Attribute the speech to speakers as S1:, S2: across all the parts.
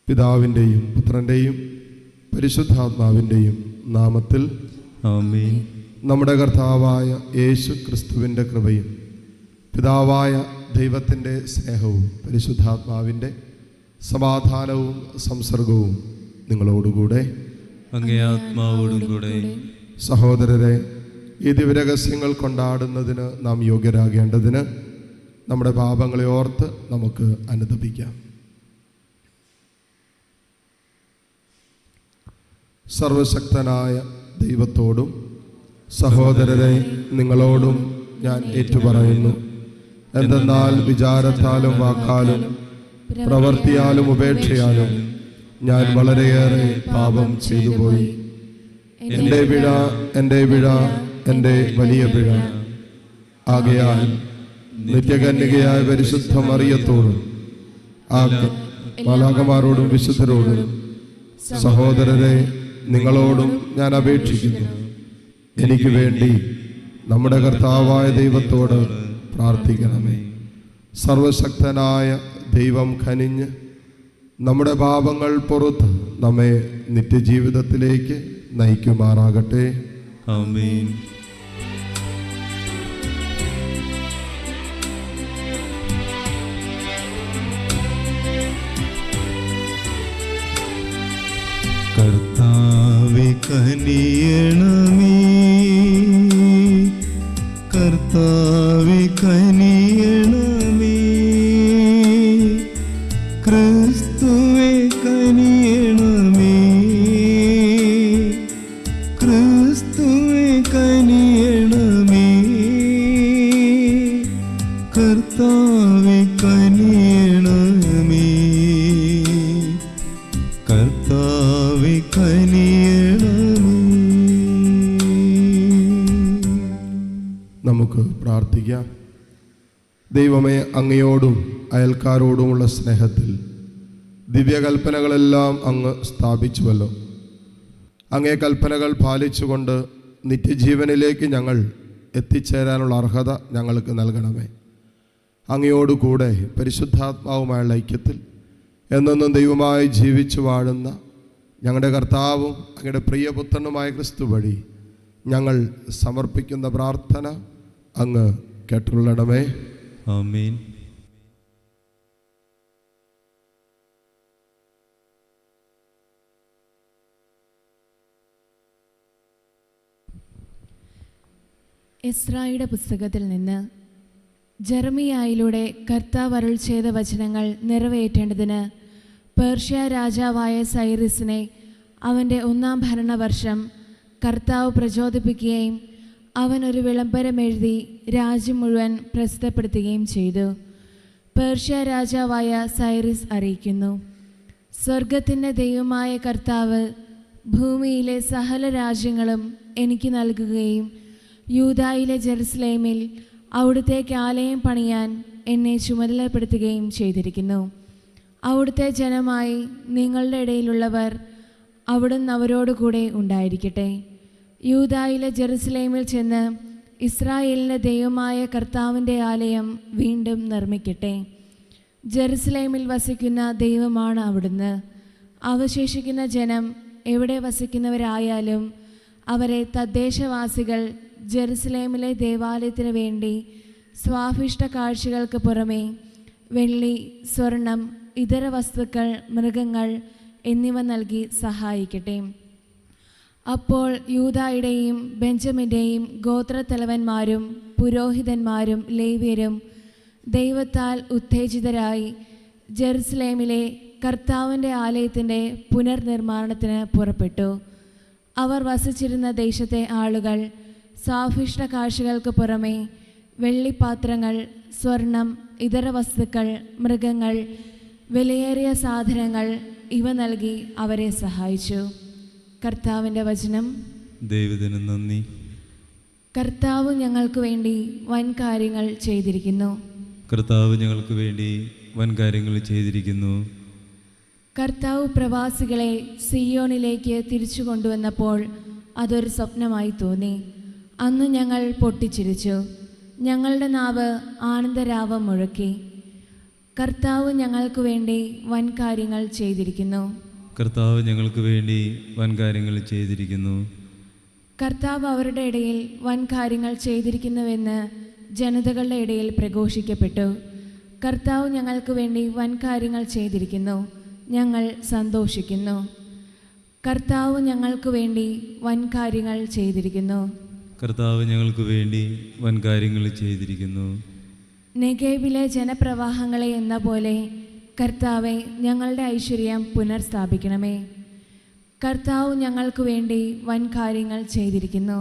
S1: പിതാവിൻ്റെയും പുത്രൻ്റെയും പരിശുദ്ധാത്മാവിൻ്റെയും നാമത്തിൽ
S2: ആമേൻ.
S1: നമ്മുടെ കർത്താവായ യേശു ക്രിസ്തുവിൻ്റെ കൃപയും പിതാവായ ദൈവത്തിൻ്റെ സ്നേഹവും പരിശുദ്ധാത്മാവിൻ്റെ സമാധാനവും സംസർഗവും നിങ്ങളോടുകൂടെ
S2: അങ്ങേ ആത്മാവോടും കൂടെ.
S1: സഹോദരരെ, ഈ ദിവ്യരഹസ്യങ്ങൾ കൊണ്ടാടുന്നതിന് നാം യോഗ്യരാകേണ്ടതിന് നമ്മുടെ പാപങ്ങളെ ഓർത്ത് നമുക്ക് അനുതപിക്കാം. സർവശക്തനായ ദൈവത്തോടും സഹോദരരെ നിങ്ങളോടും ഞാൻ ഏറ്റുപറയുന്നു. എന്തെന്നാൽ വിചാരത്താലും വാക്കാലും പ്രവൃത്തിയാലും ഉപേക്ഷയാലും ഞാൻ വളരെയേറെ പാപം ചെയ്തുപോയി. എൻ്റെ പിഴ എൻ്റെ വലിയ പിഴ. ആകയാൽ നിത്യകന്യകയായ പരിശുദ്ധ മറിയത്തോടും മാലാഖമാരോടും വിശുദ്ധരോടും സഹോദരരെ നിങ്ങളോടും ഞാൻ അപേക്ഷിക്കുന്നു, എനിക്ക് വേണ്ടി നമ്മുടെ കർത്താവായ ദൈവത്തോട് പ്രാർത്ഥിക്കണമേ. സർവശക്തനായ ദൈവം കനിഞ്ഞ് നമ്മുടെ പാപങ്ങൾ പുറത്ത് നമ്മെ നിത്യജീവിതത്തിലേക്ക് നയിക്കുമാറാകട്ടെ.
S2: ആമേൻ. കർത്താവേ കനിയണമേ, കർത്താവേ കനിയണമേ, ക്രിസ്തുവേ കനിയണമേ, ക്രിസ്തുവേ കനിയണമേ, കർത്താവേ കനിയണമേ, കർത്താവേ കനിയണമേ.
S1: നമുക്ക് പ്രാർത്ഥിക്കാം. ദൈവമേ, അങ്ങയോടും അയൽക്കാരോടുമുള്ള സ്നേഹത്തിൽ ദിവ്യകൽപ്പനകളെല്ലാം അങ്ങ് സ്ഥാപിച്ചുവല്ലോ. അങ്ങേ കൽപ്പനകൾ പാലിച്ചുകൊണ്ട് നിത്യജീവനിലേക്ക് ഞങ്ങൾ എത്തിച്ചേരാനുള്ള അർഹത ഞങ്ങൾക്ക് നൽകണമേ. അങ്ങയോടുകൂടെ പരിശുദ്ധാത്മാവുമായുള്ള ഐക്യത്തിൽ എന്നെന്നും ദൈവമായി ജീവിച്ചു വാഴുന്ന ഞങ്ങളുടെ കർത്താവും അങ്ങയുടെ പ്രിയപുത്രനുമായ ക്രിസ്തു വഴി ഞങ്ങൾ സമർപ്പിക്കുന്ന പ്രാർത്ഥന അങ്ങ് കേട്ടുകൊള്ളണമേ.
S2: ആമേൻ.
S3: എസ്രായുടെ പുസ്തകത്തിൽ നിന്ന് ജെറമിയായിലൂടെ കർത്താവ് അരുൾ ചെയ്ത വചനങ്ങൾ നിറവേറ്റേണ്ടതിന് പേർഷ്യ രാജാവായ സൈറസിനെ അവൻ്റെ 1-ാം ഭരണവർഷം കർത്താവ് പ്രചോദിപ്പിക്കുകയും അവൻ ഒരു വിളംബരം എഴുതി രാജ്യം മുഴുവൻ പ്രസിദ്ധപ്പെടുത്തുകയും ചെയ്തു. പേർഷ്യ രാജാവായ സൈറസ് അറിയിക്കുന്നു: സ്വർഗത്തിൻ്റെ ദൈവമായ കർത്താവ് ഭൂമിയിലെ സകല രാജ്യങ്ങളും എനിക്ക് നൽകുകയും യൂദായിലെ ജെറുസലേമിൽ അവിടുത്തേക്ക് ആലയം പണിയാൻ എന്നെ ചുമതലപ്പെടുത്തുകയും ചെയ്തിരിക്കുന്നു. അവിടുത്തെ ജനമായി നിങ്ങളുടെ ഇടയിലുള്ളവർ അവിടുന്ന് അവരോടുകൂടെ ഉണ്ടായിരിക്കട്ടെ. യൂദായിലെ ജെറുസലേമിൽ ചെന്ന് ഇസ്രായേലിൻ്റെ ദൈവമായ കർത്താവിൻ്റെ ആലയം വീണ്ടും നിർമ്മിക്കട്ടെ. ജെറുസലേമിൽ വസിക്കുന്ന ദൈവമാണ് അവിടുന്ന്. അവശേഷിക്കുന്ന ജനം എവിടെ വസിക്കുന്നവരായാലും അവരെ തദ്ദേശവാസികൾ ജെറുസലേമിലെ ദേവാലയത്തിന് വേണ്ടി സ്വാഭിഷ്ട കാഴ്ചകൾക്ക് പുറമെ വെള്ളി, സ്വർണം, ഇതര വസ്തുക്കൾ, മൃഗങ്ങൾ എന്നിവ നൽകി സഹായിക്കട്ടെ. അപ്പോൾ യൂദായുടെയും ബെഞ്ചമിൻ്റെയും ഗോത്രത്തലവന്മാരും പുരോഹിതന്മാരും ലേവ്യരും ദൈവത്താൽ ഉത്തേജിതരായി ജെറുസലേമിലെ കർത്താവിൻ്റെ ആലയത്തിൻ്റെ പുനർനിർമ്മാണത്തിന് പുറപ്പെട്ടു. അവർ വസിച്ചിരുന്ന ദേശത്തെ ആളുകൾ സാഭിഷ്ട കാഴ്ചകൾക്ക് പുറമെ വെള്ളിപ്പാത്രങ്ങൾ, സ്വർണം, ഇതര വസ്തുക്കൾ, മൃഗങ്ങൾ, വിലയേറിയ സാധനങ്ങൾ ഇവ നൽകി അവരെ സഹായിച്ചു. കർത്താവിൻ്റെ വചനം.
S2: ദൈവത്തിന് നന്ദി.
S3: കർത്താവ് ഞങ്ങൾക്ക് വേണ്ടി വൻ കാര്യങ്ങൾ ചെയ്തിരിക്കുന്നു.
S2: കർത്താവ് ഞങ്ങൾക്ക് വേണ്ടി വൻ കാര്യങ്ങൾ ചെയ്തിരിക്കുന്നു.
S3: കർത്താവ് പ്രവാസികളെ സിയോണിലേക്ക് തിരിച്ചു കൊണ്ടുവന്നപ്പോൾ അതൊരു സ്വപ്നമായി തോന്നി. അന്ന് ഞങ്ങൾ പൊട്ടിച്ചിരിച്ചു, ഞങ്ങളുടെ നാവ് ആനന്ദരാവം മുഴക്കി. കർത്താവ് ഞങ്ങൾക്ക് വേണ്ടി വൻ കാര്യങ്ങൾ ചെയ്തിരിക്കുന്നു.
S2: കർത്താവ് ഞങ്ങൾക്ക് വേണ്ടി വൻ കാര്യങ്ങൾ ചെയ്തിരിക്കുന്നു.
S3: കർത്താവ് അവരുടെ ഇടയിൽ വൻ കാര്യങ്ങൾ ചെയ്തിരിക്കുന്നുവെന്ന് ജനതകളുടെ ഇടയിൽ പ്രഘോഷിക്കപ്പെട്ടു. കർത്താവ് ഞങ്ങൾക്ക് വേണ്ടി വൻ കാര്യങ്ങൾ ചെയ്തിരിക്കുന്നു, ഞങ്ങൾ സന്തോഷിക്കുന്നു. കർത്താവ് ഞങ്ങൾക്ക് വേണ്ടി വൻ കാര്യങ്ങൾ ചെയ്തിരിക്കുന്നു.
S2: കർത്താവ് ഞങ്ങൾക്ക് വേണ്ടി വൻ കാര്യങ്ങൾ ചെയ്തിരിക്കുന്നു.
S3: നെഗേബിലെ ജനപ്രവാഹങ്ങളെ എന്ന പോലെ കർത്താവെ ഞങ്ങളുടെ ഐശ്വര്യം പുനർസ്ഥാപിക്കണമേ. കർത്താവ് ഞങ്ങൾക്ക് വേണ്ടി വൻ കാര്യങ്ങൾ ചെയ്തിരിക്കുന്നു.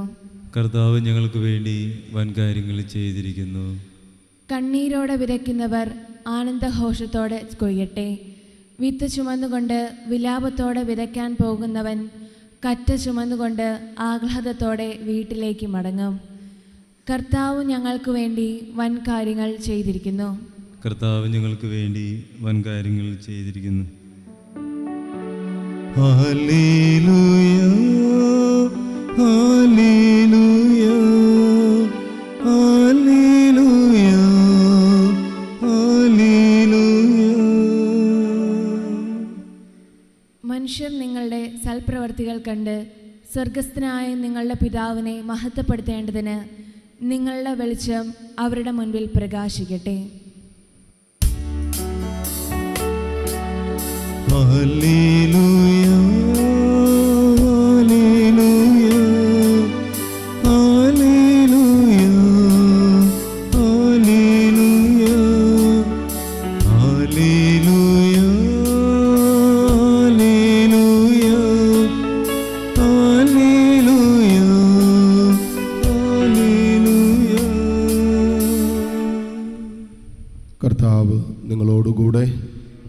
S2: കർത്താവ് ഞങ്ങൾക്ക് വേണ്ടി വൻ കാര്യങ്ങൾ ചെയ്തിരിക്കുന്നു.
S3: കണ്ണീരോടെ വിതയ്ക്കുന്നവർ ആനന്ദഘോഷത്തോടെ കൊയ്യട്ടെ. വിത്ത് ചുമന്നുകൊണ്ട് വിലാപത്തോടെ വിതയ്ക്കാൻ പോകുന്നവൻ കറ്റ ചുമന്നുകൊണ്ട് ആഹ്ലാദത്തോടെ വീട്ടിലേക്ക് മടങ്ങും. കർത്താവ് ഞങ്ങൾക്ക് വേണ്ടി വൻ കാര്യങ്ങൾ ചെയ്തിരിക്കുന്നു.
S2: കർത്താവ് ഞങ്ങൾക്ക് വേണ്ടി വൻ കാര്യങ്ങൾ ചെയ്തിരിക്കുന്നു.
S4: ഹല്ലേലൂയ ഹല്ലേലൂയ ഹല്ലേലൂയ ഹല്ലേലൂയ.
S3: മനുഷ്യർ നിങ്ങളുടെ സൽപ്രവർത്തികൾ കണ്ട് സ്വർഗസ്ഥനായ നിങ്ങളുടെ പിതാവിനെ മഹത്വപ്പെടുത്തേണ്ടതിന് നിങ്ങളുടെ വെളിച്ചം അവരുടെ മുൻപിൽ പ്രകാശിക്കട്ടെ.
S4: ഹല്ലേലൂയ ഹല്ലേലൂയ ഹല്ലേലൂയ ഹല്ലേലൂയ ഹല്ലേലൂയ ഹല്ലേലൂയ ഹല്ലേലൂയ.
S1: കർത്താവ് നിങ്ങളോടുകൂടെ.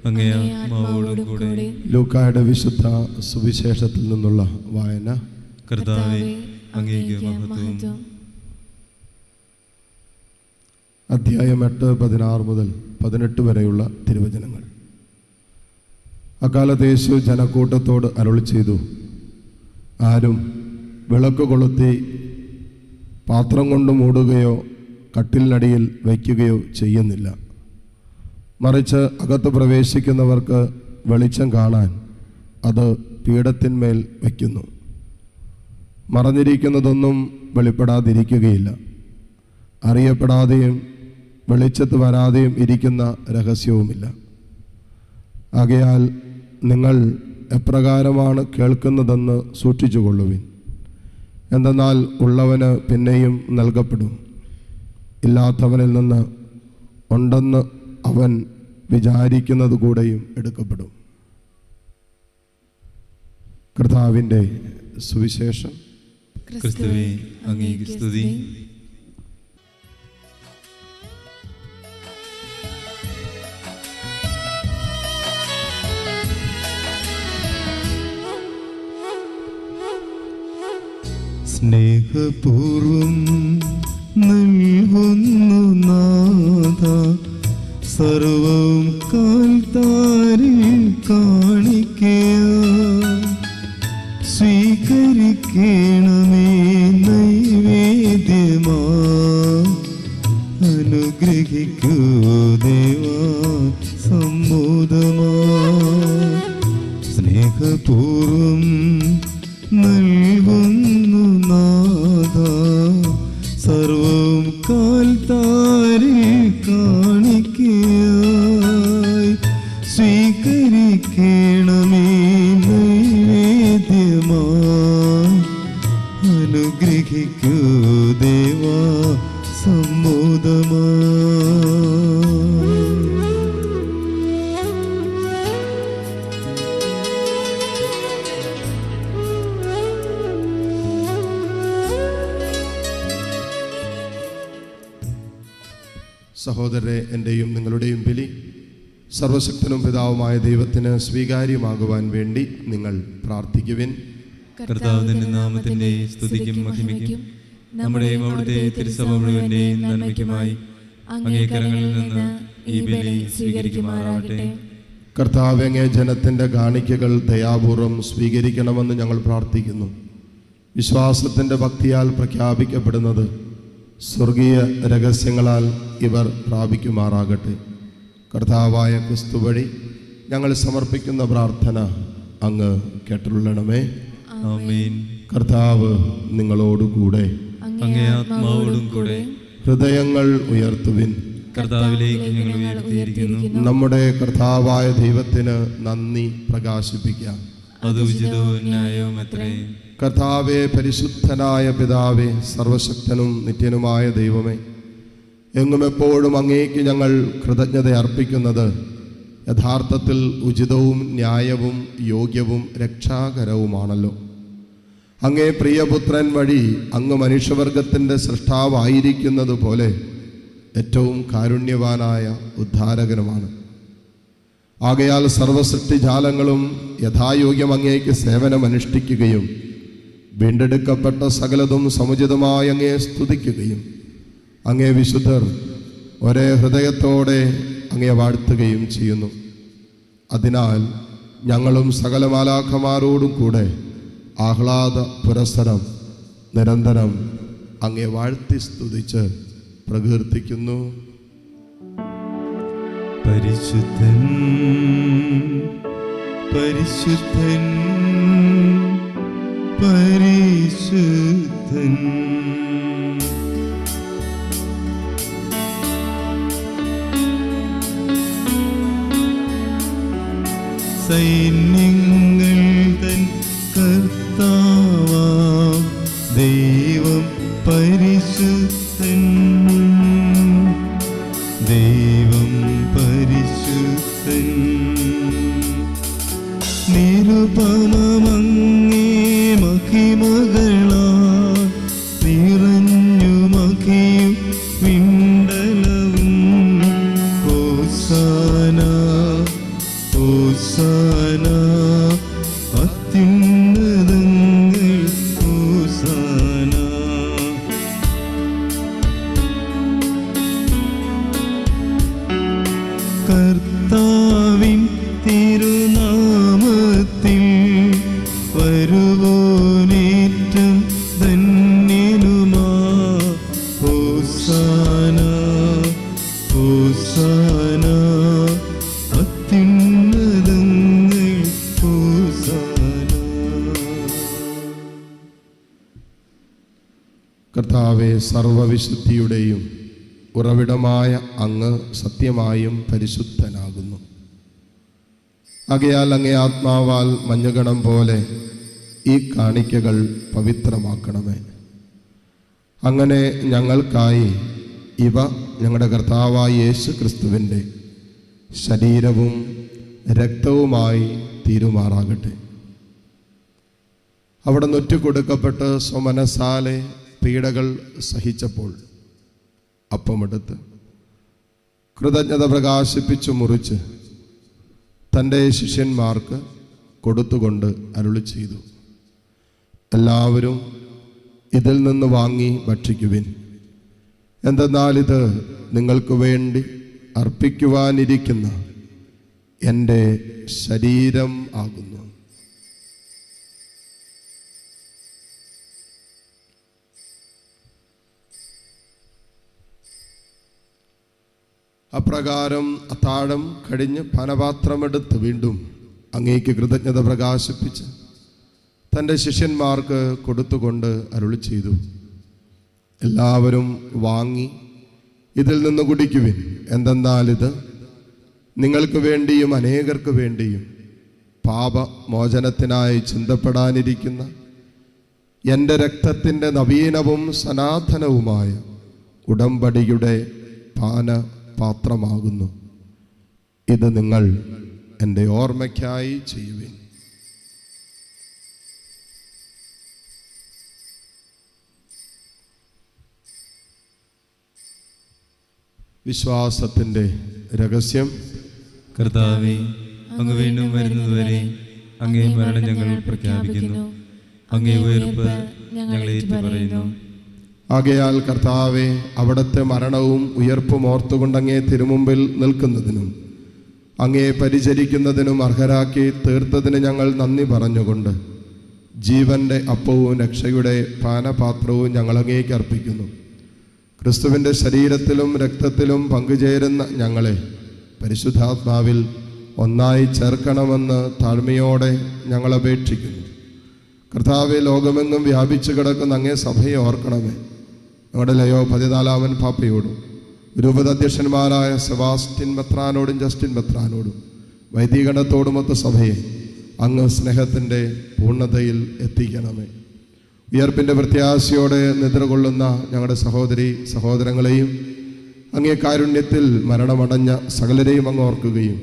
S2: അങ്ങേ ആത്മാവോടും കൂടെ.
S1: ലൂക്കായുടെ വിശുദ്ധ സുവിശേഷത്തിൽ നിന്നുള്ള വായന.
S2: കർത്താവേ, അങ്ങേക്ക് മഹത്വം.
S1: അധ്യായം 8, 16 മുതൽ 18 വരെയുള്ള തിരുവചനങ്ങൾ. അക്കാലത്ത് യേശു ജനക്കൂട്ടത്തോട് അരുളി ചെയ്തു, ആരും വിളക്ക് കൊളുത്തി പാത്രം കൊണ്ട് മൂടുകയോ കട്ടിലിനടിയിൽ വയ്ക്കുകയോ ചെയ്യുന്നില്ല. മറിച്ച് അകത്ത് പ്രവേശിക്കുന്നവർക്ക് വെളിച്ചം കാണാൻ അത് പീഠത്തിന്മേൽ വയ്ക്കുന്നു. മറഞ്ഞിരിക്കുന്നതൊന്നും വെളിപ്പെടാതിരിക്കുകയില്ല. അറിയപ്പെടാതെയും വെളിച്ചത്ത് വരാതെയും ഇരിക്കുന്ന രഹസ്യവുമില്ല. ആകയാൽ നിങ്ങൾ എപ്രകാരമാണ് കേൾക്കുന്നതെന്ന് സൂക്ഷിച്ചുകൊള്ളുവിൻ. എന്തെന്നാൽ ഉള്ളവന് പിന്നെയും നൽകപ്പെടും, ഇല്ലാത്തവനിൽ നിന്ന് ഉണ്ടെന്ന് അവൻ വിചാരിക്കുന്നത് കൂടെയും എടുക്കപ്പെടും. കർത്താവിൻ്റെ സുവിശേഷം.
S2: ക്രിസ്തുവേ, അങ്ങേക്ക് സ്തുതി.
S4: സ്നേഹപൂർവം നൽകുന്നു നാഥ, സർവം കാൽത്താരിൽ കാണിക്കയാൽ സ്വീകരിക്കണമേ നൈവേദ്യമാ. അനുഗ്രഹിക്കൂ ദേവാ സമ്മോദമാ. സ്നേഹപൂർവം നൽകുന്നു നാഥ, സർവം കാൽത്താരിൽ കാണിക്കയായി സ്വീകരിക്കണമേ നൈവേദ്യമായി. അനുഗ്രഹിക്കൂ ദേവാ സമ്മോദമായി.
S1: സഹോദരരെ, എൻ്റെയും നിങ്ങളുടെയും ബലി സർവശക്തനും പിതാവുമായ ദൈവത്തിന് സ്വീകാര്യമാകുവാൻ വേണ്ടി നിങ്ങൾ പ്രാർത്ഥിക്കുവിൻ.
S2: കർത്താവിന്റെ നാമത്തിന്റെ സ്തുതിക്കും മഹിമയ്ക്കും നമ്മുടെയും അവിടുത്തെ തിരുസഭ മുഴുവന്റെയും നന്മയ്ക്കുമായി അങ്ങേ കരങ്ങളിൽ നിന്ന് ഈ ബലി സ്വീകരിക്കുമാറാകട്ടെ.
S1: കർത്താവ്, അങ്ങേ ജനത്തിൻ്റെ കാണിക്കകൾ ദയാപൂർവം സ്വീകരിക്കണമെന്ന് ഞങ്ങൾ പ്രാർത്ഥിക്കുന്നു. വിശ്വാസത്തിൻ്റെ ഭക്തിയാൽ പ്രഖ്യാപിക്കപ്പെടുന്നത് സ്വർഗീയ രഹസ്യങ്ങളാൽ ഇവർ പ്രാപിക്കുമാറാകട്ടെ. കർത്താവായ ക്രിസ്തു വഴി ഞങ്ങൾ സമർപ്പിക്കുന്ന പ്രാർത്ഥന അങ്ങ് കേട്ടുള്ളണമേ.
S2: ആമേൻ.
S1: കർത്താവ് നിങ്ങളോടുകൂടെ,
S2: അങ്ങേ ആത്മാവോടും കൂടെ.
S1: ഹൃദയങ്ങൾ ഉയർത്തുവിൻ.
S2: കർത്താവിലേക്ക് ഞങ്ങൾ ഉയർത്തിയിരിക്കുന്നു.
S1: നമ്മുടെ കർത്താവായ ദൈവത്തിന് നന്ദി പ്രകാശിപ്പിക്കാം.
S2: അത് ഉചിതവും ന്യായവും അത്രേ.
S1: കർത്താവേ, പരിശുദ്ധനായ പിതാവേ, സർവശക്തനും നിത്യനുമായ ദൈവമേ, എങ്ങും എപ്പോഴും അങ്ങേക്ക് ഞങ്ങൾ കൃതജ്ഞത അർപ്പിക്കുന്നത് യഥാർത്ഥത്തിൽ ഉചിതവും ന്യായവും യോഗ്യവും രക്ഷാകരവുമാണല്ലോ. അങ്ങേ പ്രിയപുത്രൻ വഴി അങ്ങ് മനുഷ്യവർഗത്തിൻ്റെ സൃഷ്ടാവായിരിക്കുന്നത് പോലെ ഏറ്റവും കാരുണ്യവാനായ ഉദ്ധാരകനുമാണ്. ആകയാൽ സർവസൃഷ്ടിജാലങ്ങളും യഥായോഗ്യം അങ്ങേക്ക് സേവനമനുഷ്ഠിക്കുകയും വീണ്ടെടുക്കപ്പെട്ട സകലതും സമുചിതമായി അങ്ങേ സ്തുതിക്കുകയും അങ്ങേ വിശുദ്ധർ ഒരേ ഹൃദയത്തോടെ അങ്ങേ വാഴ്ത്തുകയും ചെയ്യുന്നു. അതിനാൽ ഞങ്ങളും സകല മാലാഖമാരോടും കൂടെ ആഹ്ലാദ പുരസ്സരം നിരന്തരം അങ്ങേ വാഴ്ത്തി സ്തുതിച്ച് പ്രകീർത്തിക്കുന്നു.
S4: പരിശുദ്ധൻ പരിശുദ്ധൻ പരിശുദ്ധൻ. സൈന്യങ്ങൾ തൻ കർത്താവാം ദൈവം പരിശുദ്ധൻ. ദൈവം പരിശുദ്ധൻ. നിരുപമമങ്ങേ മഹിമകളാൽ നിറഞ്ഞു മഹിയും വിണ്ടലവും. ഹോസാന ഹോസാന അത്യുന്നതങ്ങൾ ഹോസാന. കർത്താവിൻ തിരുനാമത്തിൽ വരുവോനേറ്റം ധന്യനുമാ. ഹോസാന ഹോസാന അത്യുന്നതങ്ങൾ ഹോസാന.
S1: കർത്താവെ, സർവവിശുദ്ധിയുടെയും ഉറവിടമായ അങ്ങ് സത്യമായും പരിശുദ്ധനാകുന്നു. ആകയാൽ അങ്ങേ ആത്മാവാൽ മഞ്ഞുകണം പോലെ ഈ കാണിക്കകൾ പവിത്രമാക്കണമേ. അങ്ങനെ ഞങ്ങൾക്കായി ഇവ ഞങ്ങളുടെ കർത്താവായ യേശു ക്രിസ്തുവിൻ്റെ ശരീരവും രക്തവുമായി തീരുമാറാകട്ടെ. അവിടെ നൊറ്റുകൊടുക്കപ്പെട്ട് സ്വമനസാലെ പീഡകൾ സഹിച്ചപ്പോൾ അപ്പമെടുത്ത് കൃതജ്ഞത പ്രകാശിപ്പിച്ചു മുറിച്ച് തൻ്റെ ശിഷ്യന്മാർക്ക് കൊടുത്തുകൊണ്ട് അരുളി ചെയ്തു, എല്ലാവരും ഇതിൽ നിന്ന് വാങ്ങി ഭക്ഷിക്കുവിൻ. എന്തെന്നാൽ ഇത് നിങ്ങൾക്ക് വേണ്ടി അർപ്പിക്കുവാനിരിക്കുന്ന എൻ്റെ ശരീരം ആകുന്നു. അപ്രകാരം അത്താഴം കഴിഞ്ഞ് പാനപാത്രമെടുത്ത് വീണ്ടും അങ്ങേക്ക് കൃതജ്ഞത പ്രകാശിപ്പിച്ച് തൻ്റെ ശിഷ്യന്മാർക്ക് കൊടുത്തുകൊണ്ട് അരുളി ചെയ്തു, എല്ലാവരും വാങ്ങി ഇതിൽ നിന്ന് കുടിക്കുവിൻ. എന്തെന്നാൽ ഇത് നിങ്ങൾക്ക് വേണ്ടിയും അനേകർക്ക് വേണ്ടിയും പാപമോചനത്തിനായി ചിന്തപ്പെടാനിരിക്കുന്ന എൻ്റെ രക്തത്തിൻ്റെ നവീനവും സനാതനവുമായ ഉടമ്പടിയുടെ പാനപാത്രമാകുന്നു. ഇത് നിങ്ങൾ എൻ്റെ ഓർമ്മയ്ക്കായി ചെയ്യുവിൻ. വിശ്വാസത്തിൻ്റെ രഹസ്യം.
S2: കർത്താവേ, അങ്ങ് വീണ്ടും വരുന്നതുവരെ അങ്ങേ മരണം ഞങ്ങൾ പ്രഖ്യാപിക്കുന്നു, അങ്ങേ ഉയർപ്പ് ഞങ്ങൾ ഏറ്റുപറയുന്നു.
S1: ആകയാൽ കർത്താവെ, അവിടുത്തെ മരണവും ഉയർപ്പും ഓർത്തുകൊണ്ട് അങ്ങേ തിരുമുമ്പിൽ നിൽക്കുന്നതിനും അങ്ങേ പരിചരിക്കുന്നതിനും അർഹരാക്കി തീർത്തതിന് ഞങ്ങൾ നന്ദി പറഞ്ഞുകൊണ്ട് ജീവന്റെ അപ്പവും രക്ഷയുടെ പാനപാത്രവും ഞങ്ങൾ അങ്ങേക്ക് അർപ്പിക്കുന്നു. ക്രിസ്തുവിൻ്റെ ശരീരത്തിലും രക്തത്തിലും പങ്കുചേരുന്ന ഞങ്ങളെ പരിശുദ്ധാത്മാവിൽ ഒന്നായി ചേർക്കണമെന്ന് താഴ്മയോടെ ഞങ്ങൾ അപേക്ഷിക്കുന്നു. കർത്താവെ, ലോകമെങ്ങും വ്യാപിച്ചു കിടക്കുന്ന അങ്ങേ സഭയെ ഓർക്കണമേ. ഞങ്ങളുടെ ലയോ 14 പാപ്പയോടും രൂപതാധ്യക്ഷന്മാരായ സെബാസ്റ്റ്യൻ മെത്രാനോടും ജസ്റ്റിൻ മെത്രാനോടും വൈദികണത്തോടുമൊത്ത സഭയെ അങ്ങ് സ്നേഹത്തിൻ്റെ പൂർണ്ണതയിൽ എത്തിക്കണമേ. ഉയർപ്പിൻ്റെ പ്രത്യാശയോടെ നിദ്രകൊള്ളുന്ന ഞങ്ങളുടെ സഹോദരി സഹോദരങ്ങളെയും അങ്ങേ കാരുണ്യത്തിൽ മരണമടഞ്ഞ സകലരെയും അങ്ങ് ഓർക്കുകയും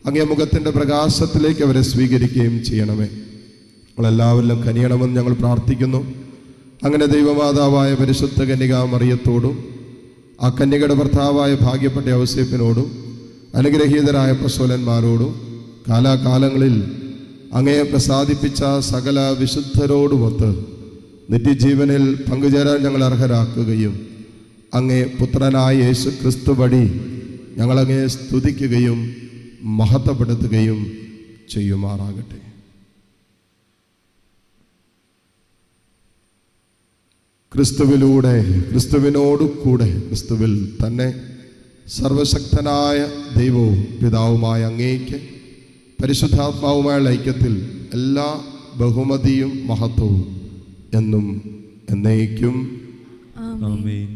S1: അങ്ങേ മുഖത്തിൻ്റെ പ്രകാശത്തിലേക്ക് അവരെ സ്വീകരിക്കുകയും ചെയ്യണമേ. ഞങ്ങളെല്ലാവരിലും കനിയണമെന്ന് ഞങ്ങൾ പ്രാർത്ഥിക്കുന്നു. അങ്ങനെ ദൈവമാതാവായ പരിശുദ്ധ കന്യകാ മറിയത്തോടും ആ കന്യകയുടെ ഭർത്താവായ ഭാഗ്യപ്പെട്ട ഔസേപ്പിനോടും അനുഗ്രഹീതരായ അപ്പോസ്തലന്മാരോടും കാലാകാലങ്ങളിൽ അങ്ങയെ പ്രസാദിപ്പിച്ച സകല വിശുദ്ധരോടുമൊത്ത് നിത്യജീവനിൽ പങ്കുചേരാൻ ഞങ്ങൾ അർഹരാക്കുകയും അങ്ങേ പുത്രനായ യേശു ക്രിസ്തു വഴി ഞങ്ങളങ്ങയെ സ്തുതിക്കുകയും മഹത്വപ്പെടുത്തുകയും ചെയ്യുമാറാകട്ടെ. ക്രിസ്തുവിലൂടെ, ക്രിസ്തുവിനോടു കൂടെ, ക്രിസ്തുവിൽ തന്നെ സർവശക്തനായ ദൈവവും പിതാവുമായ അങ്ങേക്ക് പരിശുദ്ധാത്മാവുമായുള്ള ഐക്യത്തിൽ എല്ലാ ബഹുമതിയും മഹത്വവും എന്നും എന്നേക്കും
S2: ആമേൻ.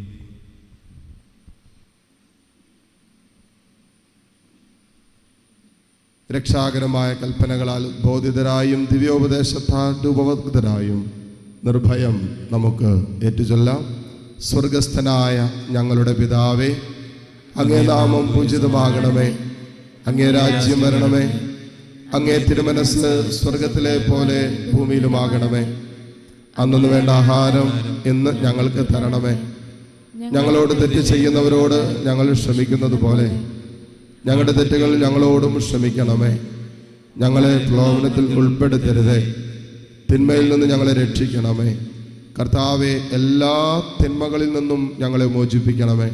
S1: രക്ഷാകരമായ കൽപ്പനകളാൽ ബോധിതരായും ദിവ്യോപദേശത്താൽ രൂപവത്കൃതരായും നിർഭയം നമുക്ക് ഏറ്റുചൊല്ലാം. സ്വർഗസ്ഥനായ ഞങ്ങളുടെ പിതാവേ, അങ്ങേ നാമം പൂജിതമാകണമേ. അങ്ങേ രാജ്യം വരണമേ. അങ്ങേ തിരുമനസ് സ്വർഗത്തിലെ പോലെ ഭൂമിയിലുമാകണമേ. അന്നു വേണ്ട ആഹാരം ഇന്ന് ഞങ്ങൾക്ക് തരണമേ. ഞങ്ങളോട് തെറ്റ് ചെയ്യുന്നവരോട് ഞങ്ങൾ ക്ഷമിക്കുന്നത് പോലെ ഞങ്ങളുടെ തെറ്റുകൾ ഞങ്ങളോടും ക്ഷമിക്കണമേ. ഞങ്ങളെ പ്രലോഭനത്തിൽ ഉൾപ്പെടുത്തരുതേ, തിന്മയിൽ നിന്ന് ഞങ്ങളെ രക്ഷിക്കണമേ. കർത്താവെ, എല്ലാ തിന്മകളിൽ നിന്നും ഞങ്ങളെ മോചിപ്പിക്കണമേ.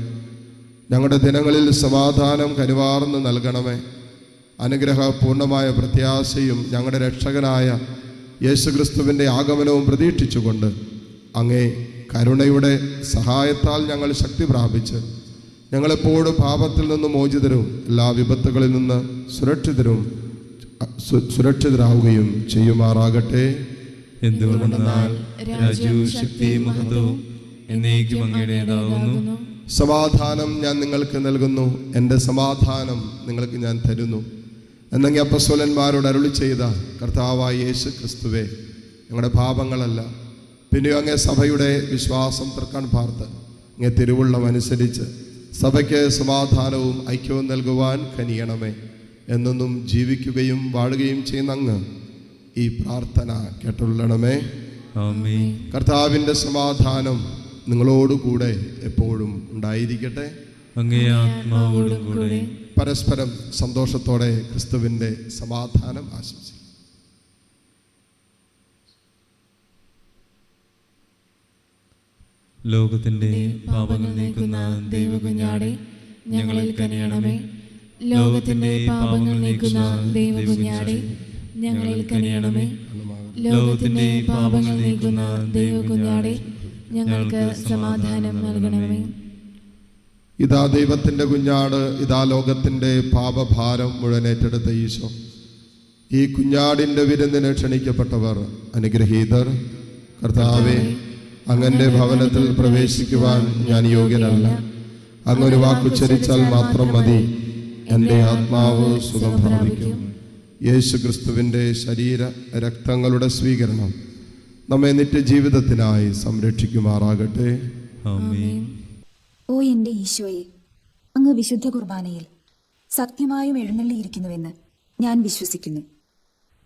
S1: ഞങ്ങളുടെ ദിനങ്ങളിൽ സമാധാനം കരുവാർന്ന് നൽകണമേ. അനുഗ്രഹപൂർണമായ പ്രത്യാശയും ഞങ്ങളുടെ രക്ഷകനായ യേശുക്രിസ്തുവിൻ്റെ ആഗമനവും പ്രതീക്ഷിച്ചുകൊണ്ട് അങ്ങേ കരുണയുടെ സഹായത്താൽ ഞങ്ങൾ ശക്തി പ്രാപിച്ച് ഞങ്ങളെപ്പോഴും പാപത്തിൽ നിന്ന് മോചിതരും എല്ലാ വിപത്തുകളിൽ നിന്ന് സുരക്ഷിതരാവുകയും ചെയ്യുമാറാകട്ടെ.
S2: എന്തുകൊണ്ടെന്നാൽ രാജ്യവും ശക്തിയും മഹത്വവും എന്നേക്കും അങ്ങയുടേതാകുന്നു.
S1: സമാധാനം ഞാൻ നിങ്ങൾക്ക് നൽകുന്നു, എൻ്റെ സമാധാനം നിങ്ങൾക്ക് ഞാൻ തരുന്നു എന്നെങ്കിൽ അപ്പോസ്തലന്മാരോട് അരുളി ചെയ്ത കർത്താവായ യേശു ക്രിസ്തുവേ, ഞങ്ങളുടെ പാപങ്ങളല്ല പിന്നെയോ അങ്ങേ സഭയുടെ വിശ്വാസം തൃക്കാൻ പാർത്ത് അങ്ങേ തിരുവുള്ളം അനുസരിച്ച് സഭയ്ക്ക് സമാധാനവും ഐക്യവും നൽകുവാൻ കനിയണമേ. എന്നൊന്നും ജീവിക്കുകയും വാഴുകയും ചെയ്യുന്ന അങ്ങ് ഈ പ്രാർത്ഥന കേട്ടുള്ളണമേ.
S2: ആമേൻ.
S1: കർത്താവിൻ്റെ സമാധാനം നിങ്ങളോടുകൂടെ എപ്പോഴും ഉണ്ടായിരിക്കട്ടെ.
S2: അങ്ങേ ആത്മാവോടും കൂടെ.
S1: പരസ്പരം സന്തോഷത്തോടെ ക്രിസ്തുവിൻ്റെ സമാധാനം ആശംസിക്കും.
S2: ലോകത്തിന്റെ പാപങ്ങൾ നീക്കുന്ന ദൈവകുഞ്ഞാടേ, ഞങ്ങളിൽ കനിയണമേ.
S3: ലോകത്തിന്റെ പാപങ്ങൾ നീക്കുന്ന ദൈവകുഞ്ഞാടേ, ഞങ്ങളിൽ കനിയണമേ. ലോകത്തിന്റെ പാപങ്ങൾ നീക്കുന്ന ദൈവകുഞ്ഞാടേ, ഞങ്ങൾക്ക് സമാധാനം നൽകണമേ.
S1: ഇതാ ദൈവത്തിൻ്റെ കുഞ്ഞാട്, ഇതാ ലോകത്തിൻ്റെ പാപഭാരം മുഴുവൻ ഏറ്റെടുത്ത ഈശോ. ഈ കുഞ്ഞാടിൻ്റെ വിരുന്നിന് ക്ഷണിക്കപ്പെട്ടവർ അനുഗ്രഹീതർ. കർത്താവേ, അങ്ങൻ്റെ ഭവനത്തിൽ പ്രവേശിക്കുവാൻ ഞാൻ യോഗ്യനല്ല. അങ്ങൊരു വാക്കുച്ചരിച്ചാൽ മാത്രം മതി, എൻ്റെ ആത്മാവ് സുഖം പ്രാപിക്കും. യേശു ക്രിസ്തുവിൻ്റെ ശരീര രക്തങ്ങളുടെ സ്വീകരണം നമ്മെ നിത്യജീവിതത്തിനായി സംരക്ഷിക്കുമാറാകട്ടെ.
S2: ആമേൻ.
S5: ഓ എൻ്റെ ഈശോയെ, അങ്ങ് വിശുദ്ധ കുർബാനയിൽ സത്യമായും എഴുന്നള്ളിയിരിക്കുന്നുവെന്ന് ഞാൻ വിശ്വസിക്കുന്നു.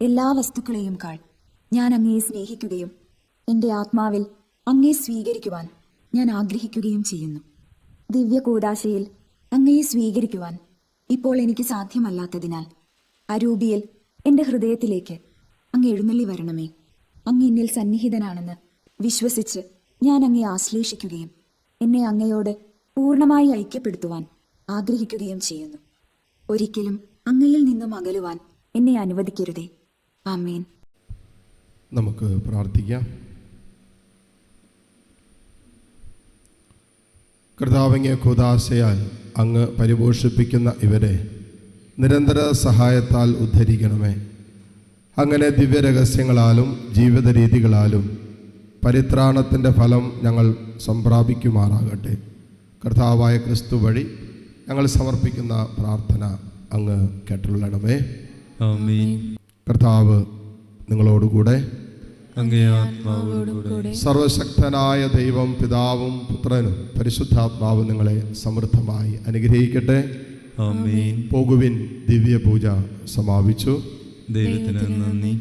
S5: എല്ലാ വസ്തുക്കളെയും കാൾ ഞാൻ അങ്ങയെ സ്നേഹിക്കുകയും എൻ്റെ ആത്മാവിൽ അങ്ങയെ സ്വീകരിക്കുവാൻ ഞാൻ ആഗ്രഹിക്കുകയും ചെയ്യുന്നു. ദിവ്യ കൂദാശയിൽ അങ്ങയെ സ്വീകരിക്കുവാൻ ഇപ്പോൾ എനിക്ക് സാധ്യമല്ലാത്തതിനാൽ അരൂപിയിൽ എൻ്റെ ഹൃദയത്തിലേക്ക് അങ്ങ് എഴുന്നള്ളി വരണമേ. അങ്ങ് എന്നിൽ സന്നിഹിതനാണെന്ന് വിശ്വസിച്ച് ഞാൻ അങ്ങയെ ആശ്ലേഷിക്കുകയും എന്നെ അങ്ങയോട് പൂർണ്ണമായി ഐക്യപ്പെടുത്തുവാൻ ആഗ്രഹിക്കുകയും ചെയ്യുന്നു. ഒരിക്കലും അങ്ങയിൽ നിന്നും അകലുവാൻ എന്നെ അനുവദിക്കരുതേ. ആമേൻ.
S1: നമുക്ക് പ്രാർത്ഥിക്കാം. കർത്താവിനെ കൂദാശയാൽ അങ്ങ് പരിപോഷിപ്പിക്കുന്ന ഇവരെ നിരന്തര സഹായത്താൽ ഉദ്ധരിക്കണമേ. അങ്ങനെ ദിവ്യരഹസ്യങ്ങളാലും ജീവിത രീതികളാലും പരിത്രാണത്തിൻ്റെ ഫലം ഞങ്ങൾ സംപ്രാപിക്കുമാറാകട്ടെ. കർത്താവായ ക്രിസ്തു വഴി ഞങ്ങൾ സമർപ്പിക്കുന്ന പ്രാർത്ഥന അങ്ങ് കേട്ടുള്ളണമേ.
S2: ആമേൻ.
S1: കർത്താവ് നിങ്ങളോടുകൂടെ.
S2: അങ്ങേ ആത്മാവോടുകൂടെ.
S1: സർവശക്തനായ ദൈവം പിതാവും പുത്രനും പരിശുദ്ധാത്മാവും നിങ്ങളെ സമൃദ്ധമായി അനുഗ്രഹിക്കട്ടെ.
S2: ആമേൻ.
S1: പോകുവിൻ, ദിവ്യ പൂജ സമാപിച്ചു.
S2: ദൈവത്തിന് നന്ദി.